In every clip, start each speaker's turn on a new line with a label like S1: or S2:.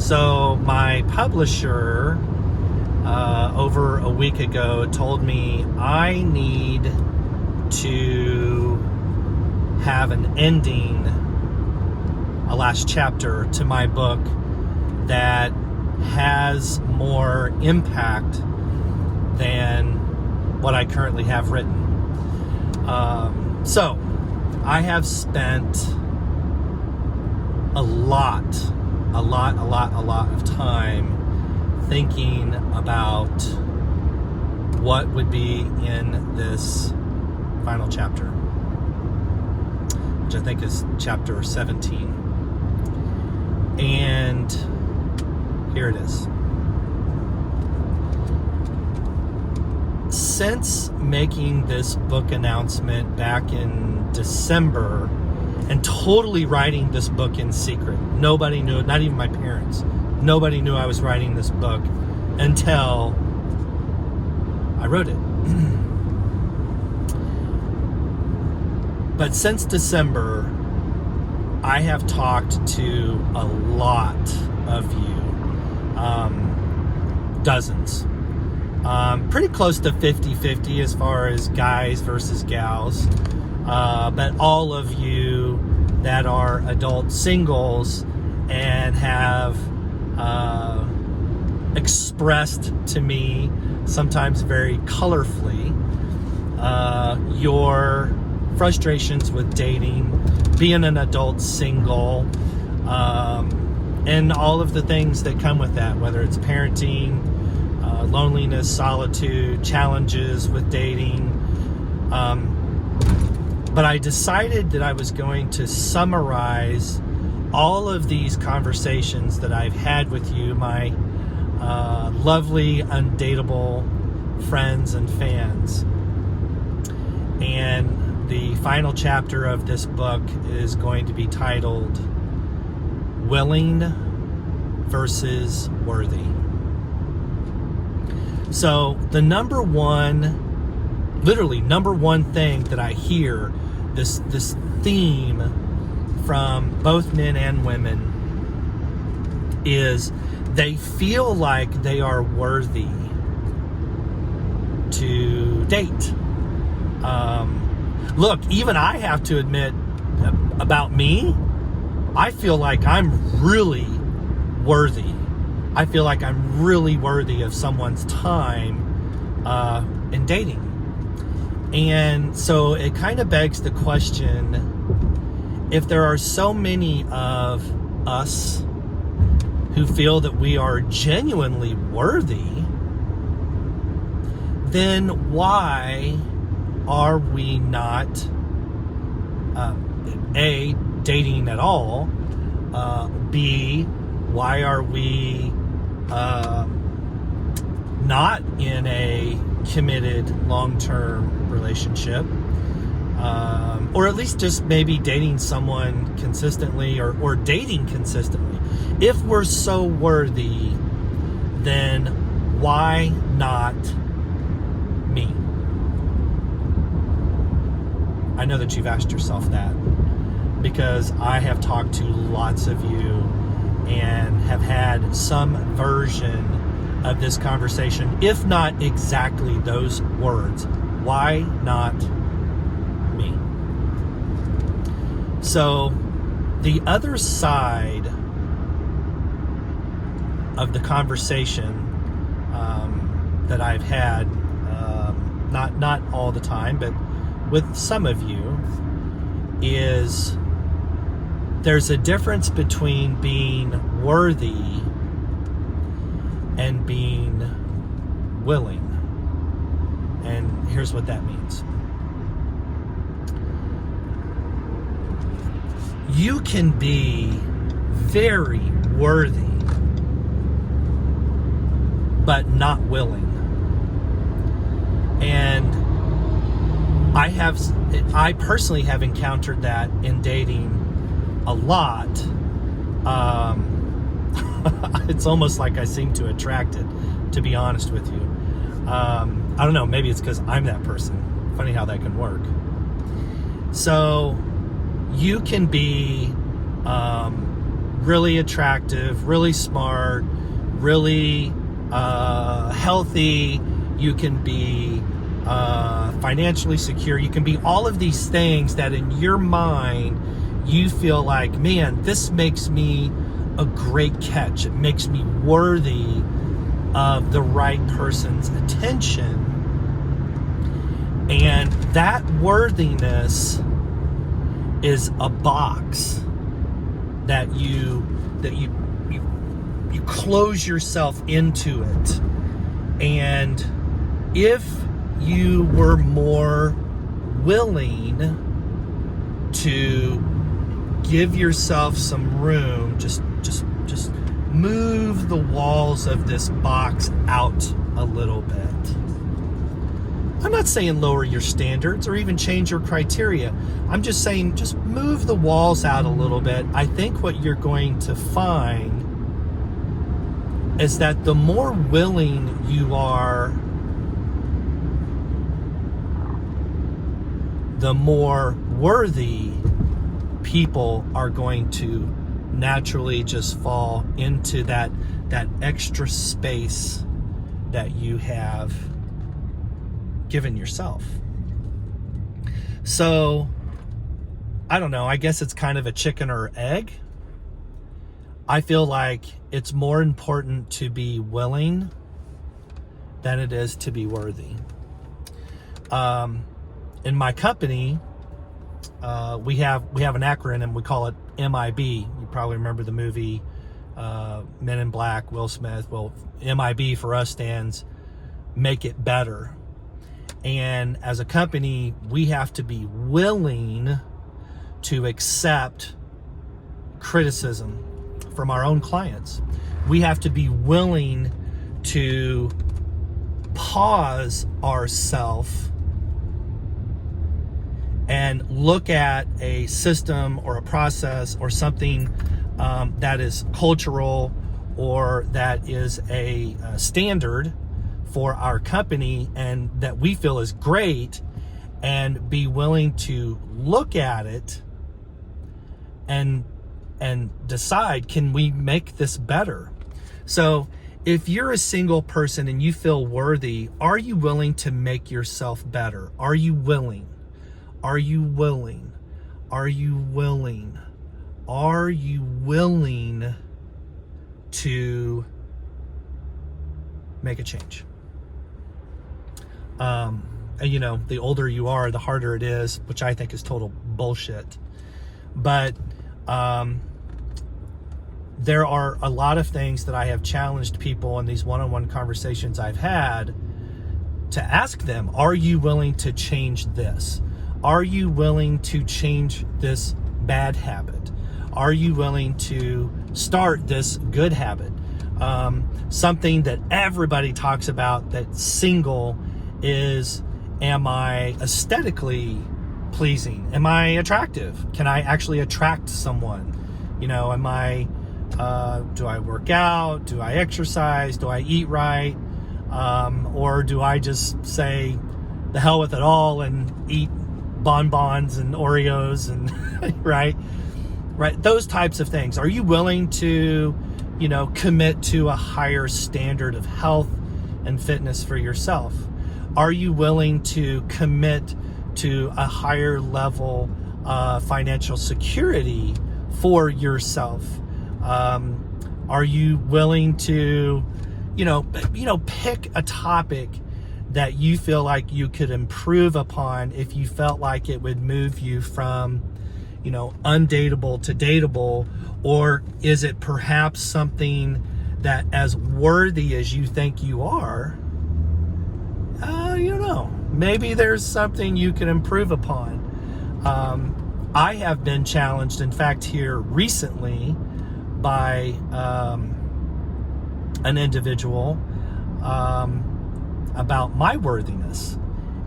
S1: So my publisher over a week ago told me I need to have an ending, a last chapter to my book that has more impact than what I currently have written. So I have spent a lot of time thinking about what would be in this final chapter, which I think is chapter 17. And here it is. Since making this book announcement back in December and totally writing this book in secret, nobody knew, not even my parents, nobody knew I was writing this book until I wrote it. But since December, I have talked to a lot of you, dozens. Pretty close to 50-50 as far as guys versus gals. But all of you that are adult singles and have expressed to me, sometimes very colorfully, your frustrations with dating, being an adult single, and all of the things that come with that, whether it's parenting, loneliness, solitude, challenges with dating. But I decided that I was going to summarize all of these conversations that I've had with you, my lovely, undateable friends and fans. And the final chapter of this book is going to be titled Willing versus Worthy. So the number one thing that I hear, this theme from both men and women, is they feel like they are worthy to date. Look, even I have to admit about me, I feel like I'm really worthy. I feel like I'm really worthy of someone's time in dating. And so it kind of begs the question, if there are so many of us who feel that we are genuinely worthy, then why are we not A, dating at all, B, why are we not in a committed long-term relationship, or at least just maybe dating someone consistently, or dating consistently? If we're so worthy, then why not me? I know that you've asked yourself that, because I have talked to lots of you and have had some version of this conversation, if not exactly those words. Why not me? So the other side of the conversation that I've had, not all the time, but with some of you, is there's a difference between being worthy and being willing. And here's what that means. You can be very worthy, but not willing. And I personally have encountered that in dating a lot. It's almost like I seem to attract it, to be honest with you. I don't know, maybe it's because I'm that person. Funny how that can work. So you can be really attractive, really smart, really healthy. You can be financially secure. You can be all of these things that in your mind you feel like, man, this makes me a great catch. It makes me worthy of the right person's attention. And that worthiness is a box that you close yourself into it. And if you were more willing to give yourself some room, just move the walls of this box out a little bit. I'm not saying lower your standards or even change your criteria. I'm just saying just move the walls out a little bit. I think what you're going to find is that the more willing you are, the more worthy people are going to naturally just fall into that extra space that you have given yourself. So, I don't know, I guess it's kind of a chicken or egg. I feel like it's more important to be willing than it is to be worthy. In my company, we have an acronym. We call it MIB. You probably remember the movie Men in Black, Will Smith. Well, MIB for us stands Make It Better. And as a company, we have to be willing to accept criticism from our own clients. We have to be willing to pause ourselves and look at a system or a process or something that is cultural or that is a standard for our company and that we feel is great, and be willing to look at it and decide, can we make this better? So if you're a single person and you feel worthy, are you willing to make yourself better? Are you willing? Are you willing? Are you willing? Are you willing to make a change? You know, the older you are, the harder it is, which I think is total bullshit. But there are a lot of things that I have challenged people in these one-on-one conversations I've had to ask them, are you willing to change this? Are you willing to change this bad habit? Are you willing to start this good habit? Something that everybody talks about that's single is, am I aesthetically pleasing? Am I attractive? Can I actually attract someone? You know, am I, do I work out? Do I exercise? Do I eat right? Or do I just say the hell with it all and eat bonbons and Oreos and right? Those types of things. Are you willing to, you know, commit to a higher standard of health and fitness for yourself? Are you willing to commit to a higher level financial security for yourself? Are you willing to, pick a topic that you feel like you could improve upon if you felt like it would move you from, undateable to dateable? Or is it perhaps something that, as worthy as you think you are, maybe there's something you can improve upon? I have been challenged, in fact, here recently by an individual about my worthiness.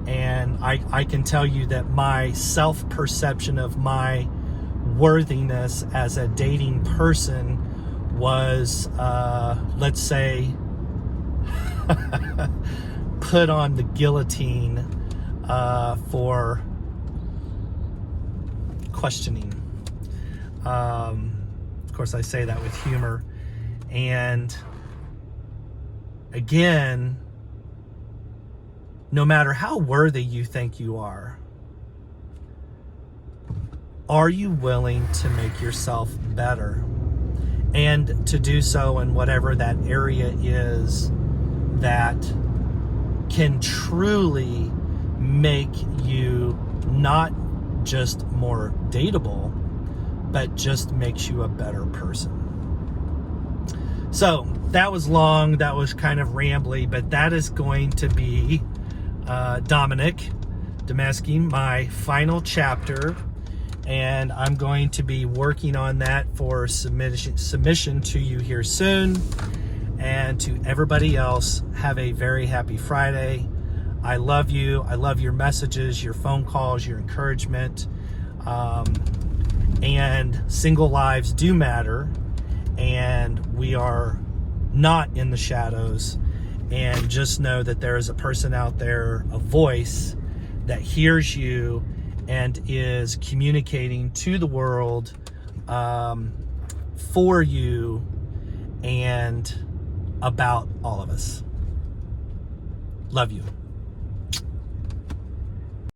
S1: And I can tell you that my self-perception of my worthiness as a dating person was, let's say, put on the guillotine for questioning. Of course, I say that with humor. And again, no matter how worthy you think you are you willing to make yourself better? And to do so in whatever that area is that can truly make you not just more dateable, but just makes you a better person. So that was long, that was kind of rambly, but that is going to be Dominic Demesky, my final chapter, and I'm going to be working on that for submission to you here soon. And to everybody else, have a very happy Friday. I love you. I love your messages, your phone calls, your encouragement. And single lives do matter. And we are not in the shadows. And just know that there is a person out there, a voice that hears you and is communicating to the world for you and about all of us. Love you.